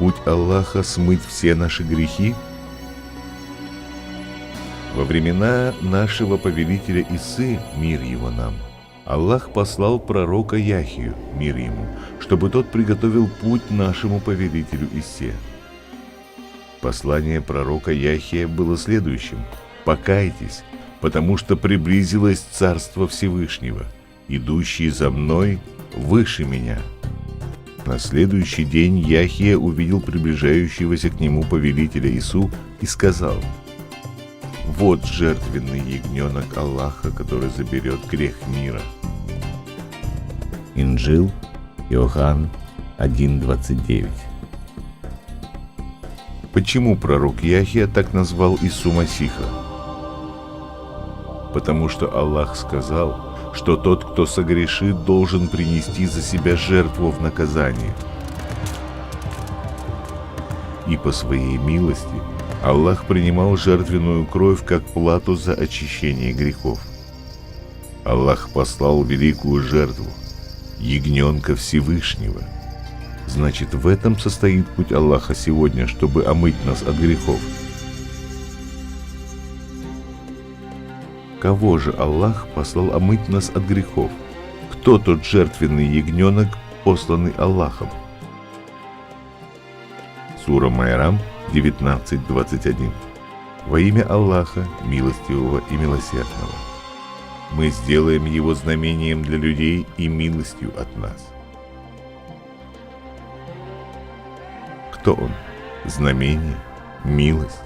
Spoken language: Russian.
путь Аллаха смыть все наши грехи? Во времена нашего повелителя Исы, мир его нам, Аллах послал пророка Яхию, мир ему, чтобы тот приготовил путь нашему повелителю Исе. Послание пророка Яхия было следующим: «Покайтесь, потому что приблизилось Царство Всевышнего, идущий за мной выше меня». На следующий день Яхия увидел приближающегося к нему повелителя Ису и сказал: «Вот жертвенный ягненок Аллаха, который заберет грех мира». Инджил, Иоанн 1:29. Почему пророк Яхия так назвал Ису Масиха? Потому что Аллах сказал, что тот, кто согрешит, должен принести за себя жертву в наказание. И по своей милости Аллах принимал жертвенную кровь как плату за очищение грехов. Аллах послал великую жертву, ягненка Всевышнего. Значит, в этом состоит путь Аллаха сегодня, чтобы омыть нас от грехов. Кого же Аллах послал омыть нас от грехов? Кто тот жертвенный ягненок, посланный Аллахом? Сура Майрам 19:21. Во имя Аллаха, милостивого и милосердного. Мы сделаем его знамением для людей и милостью от нас. Кто он? Знамение? Милость?